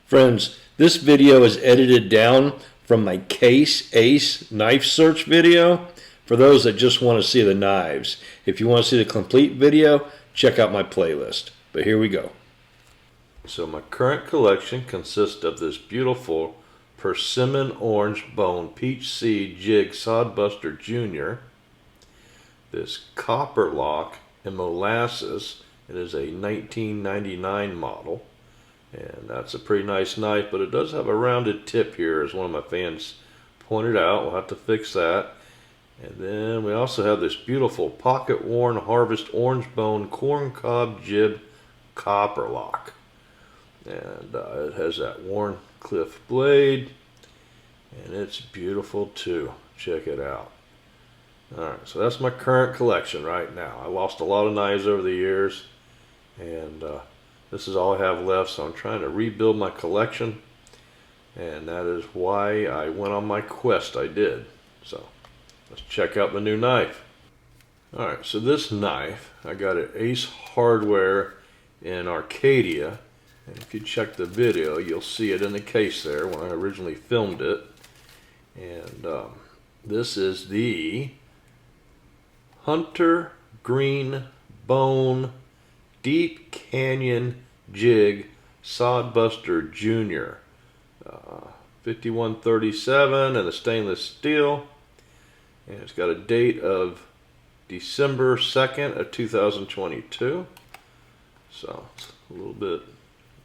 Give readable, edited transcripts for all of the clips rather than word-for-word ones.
Friends, this video is edited down from my Case Ace knife search video for those that just want to see the knives. If you want to see the complete video, check out my playlist. But here we go. So my current collection consists of this beautiful persimmon orange bone peach seed jig Sodbuster Jr., this Copperlock and molasses. It is a 1999 model. And that's a pretty nice knife, but it does have a rounded tip here, as one of my fans pointed out. We'll have to fix that. And then we also have this beautiful pocket-worn Harvest Orange Bone Corncob Jib Copperlock. And it has that worn cliff blade, and it's beautiful too. Check it out. Alright, so that's my current collection right now. I lost a lot of knives over the years, and this is all I have left, so I'm trying to rebuild my collection, and that is why I went on my quest I did. So let's check out the new knife. Alright, so this knife I got at Ace Hardware in Arcadia, and if you check the video you'll see it in the case there when I originally filmed it. And this is the Hunter Green Bone Deep Canyon Jig Sodbuster Jr. 5137 and a stainless steel, and it's got a date of December 2nd of 2022, so it's a little bit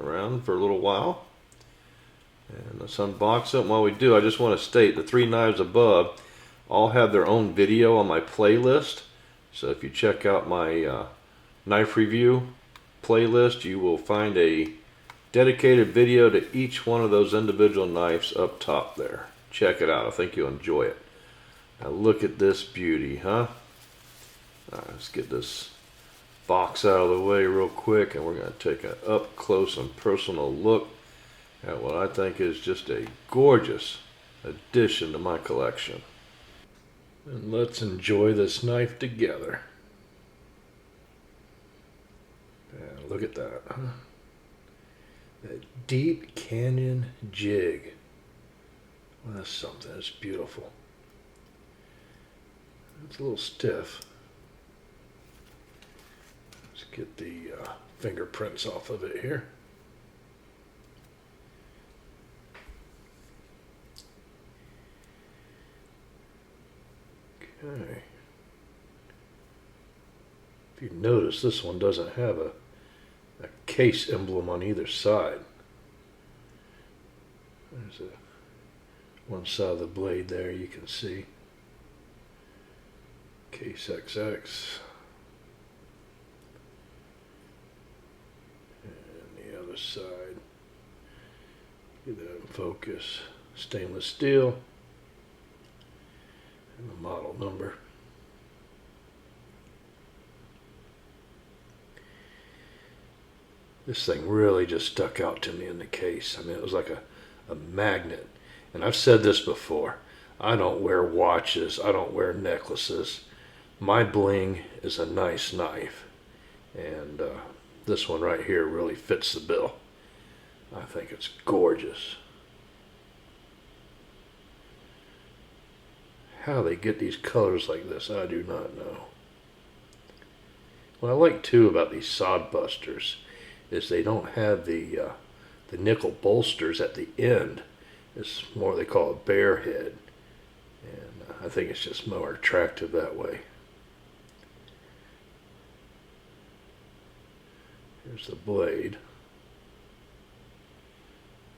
around for a little while. And let's unbox it. And while we do, I just want to state the three knives above all have their own video on my playlist, so if you check out my knife review playlist, you will find a dedicated video to each one of those individual knives up top there. Check it out. I think you'll enjoy it. Now look at this beauty, huh? Alright, let's get this box out of the way real quick, and we're going to take an up close and personal look at what I think is just a gorgeous addition to my collection. And let's enjoy this knife together. Yeah, look at that, huh? That Deep Canyon Jig. Well, that's something. That's beautiful. It's a little stiff. Let's get the fingerprints off of it here. Okay. If you notice, this one doesn't have a case emblem on either side. There's one side of the blade there you can see. Case XX. And the other side. Get that in focus. Stainless steel. And the model number. This thing really just stuck out to me in the case. I mean, it was like a magnet. And I've said this before. I don't wear watches. I don't wear necklaces. My bling is a nice knife. And this one right here really fits the bill. I think it's gorgeous. How they get these colors like this, I do not know. What I like too about these Sodbusters is they don't have the nickel bolsters at the end. It's more, they call it bear head, and I think it's just more attractive that way. Here's the blade.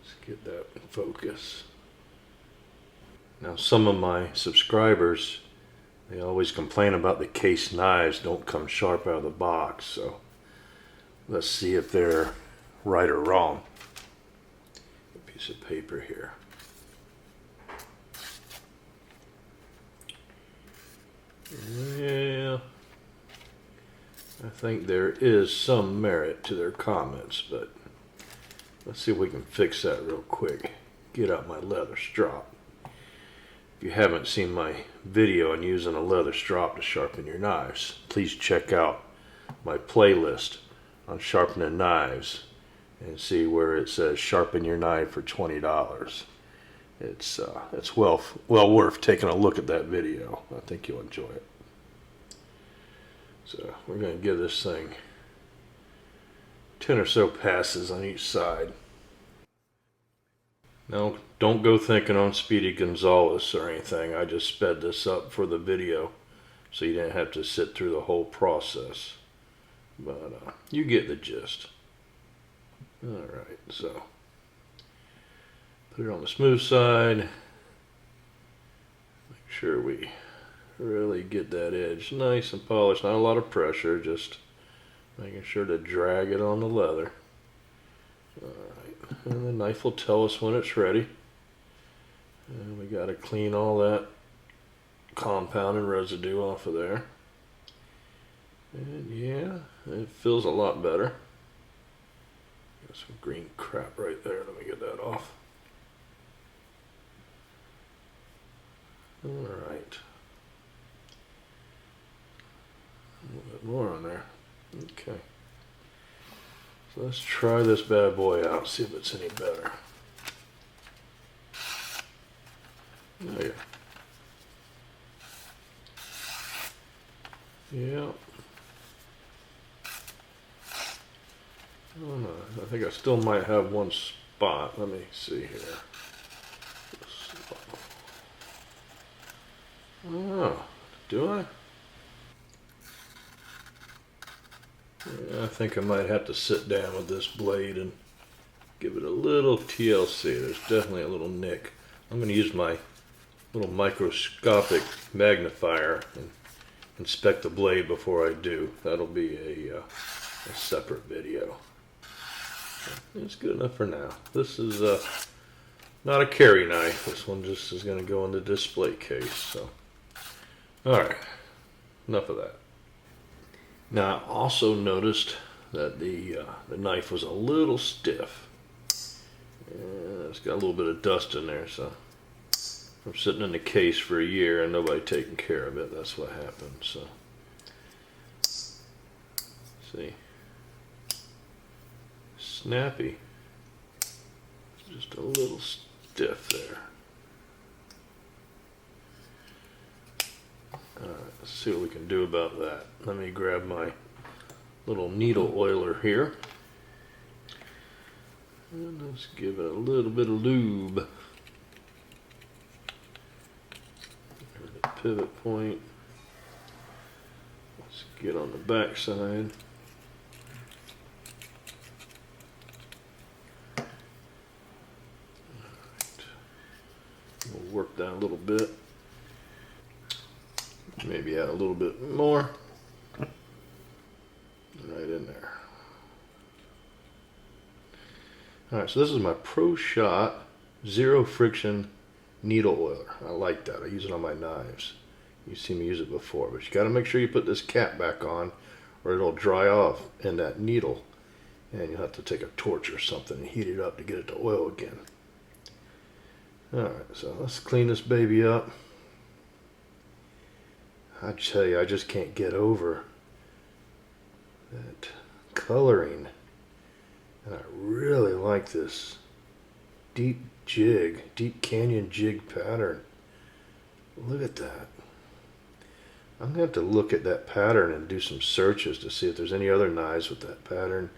Let's get that in focus. Now, some of my subscribers, they always complain about the Case knives don't come sharp out of the box, so let's see if they're right or wrong. A piece of paper here. Yeah, I think there is some merit to their comments, but let's see if we can fix that real quick. Get out my leather strop. If you haven't seen my video on using a leather strop to sharpen your knives, please check out my playlist on sharpening knives, and see where it says sharpen your knife for $20. It's well worth taking a look at that video. I think you'll enjoy it. So we're going to give this thing 10 or so passes on each side. Now, don't go thinking I'm Speedy Gonzales or anything. I just sped this up for the video so you didn't have to sit through the whole process. But you get the gist. Alright, so put it on the smooth side. Make sure we really get that edge nice and polished. Not a lot of pressure, just making sure to drag it on the leather. Alright, and the knife will tell us when it's ready. And we got to clean all that compound and residue off of there. And yeah, it feels a lot better. Got some green crap right there. Let me get that off. Alright. A little bit more on there. Okay. So let's try this bad boy out, see if it's any better. There. Yeah. Oh, no. I think I still might have one spot. Let me see here. Oh, do I? Yeah, I think I might have to sit down with this blade and give it a little TLC. There's definitely a little nick. I'm going to use my little microscopic magnifier and inspect the blade before I do. That'll be a separate video. It's good enough for now. This is not a carry knife. This one just is going to go in the display case. So, all right, enough of that. Now I also noticed that the knife was a little stiff. It's got a little bit of dust in there, so from sitting in the case for a year and nobody taking care of it, that's what happened. So, see, snappy, just a little stiff there. Alright, let's see what we can do about that. Let me grab my little needle oiler here. And let's give it a little bit of lube. There's the pivot point. Let's get on the back side. Alright. We'll work that a little bit. Maybe add a little bit more. Right in there. Alright, so this is my Pro Shot Zero Friction Needle Oiler. I like that. I use it on my knives. You've seen me use it before, but you got to make sure you put this cap back on or it'll dry off in that needle. And you'll have to take a torch or something and heat it up to get it to oil again. Alright, so let's clean this baby up. I tell you, I just can't get over that coloring. And I really like this deep canyon jig pattern. Look at that. I'm going to have to look at that pattern and do some searches to see if there's any other knives with that pattern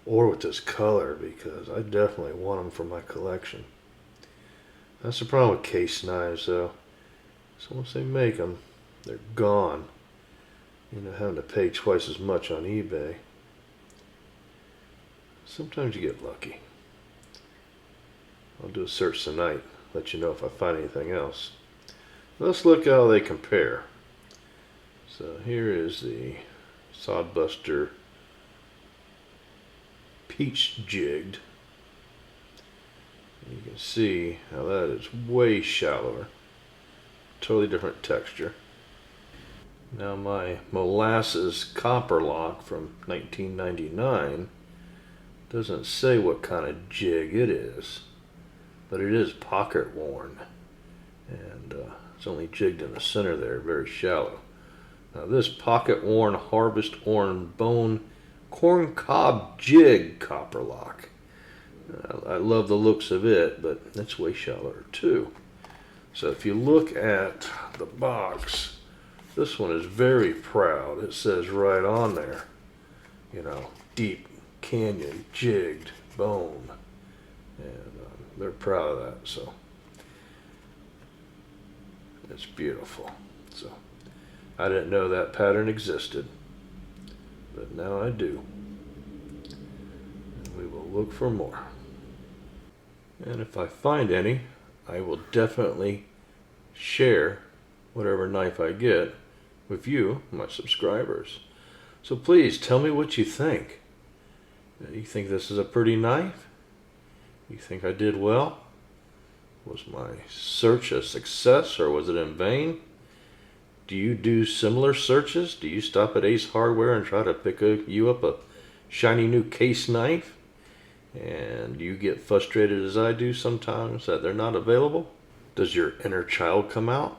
or with this color, because I definitely want them for my collection. That's the problem with case knives, though. So once they make them, they're gone. You know, having to pay twice as much on eBay. Sometimes you get lucky. I'll do a search tonight, let you know if I find anything else. Let's look how they compare. So here is the Sodbuster Peach Jigged. And you can see how that is way shallower. Totally different texture. Now my Molasses Copperlock from 1999 doesn't say what kind of jig it is, but it is pocket worn, and it's only jigged in the center there, very shallow. Now this pocket worn Harvest Orange Bone corncob jig copperlock. I love the looks of it, but it's way shallower too. So if you look at the box, this one is very proud. It says right on there, you know, deep canyon jigged bone, and they're proud of that. So it's beautiful. So I didn't know that pattern existed, but now I do. And we will look for more. And if I find any, I will definitely share whatever knife I get with you, my subscribers. So please tell me what you think. You think this is a pretty knife? You think I did well? Was my search a success or was it in vain? Do you do similar searches? Do you stop at Ace Hardware and try to pick you up a shiny new case knife? And you get frustrated as I do sometimes that they're not available? Does your inner child come out?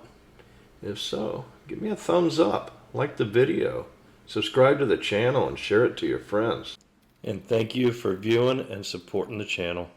If so, give me a thumbs up, like the video, subscribe to the channel, and share it to your friends. And thank you for viewing and supporting the channel.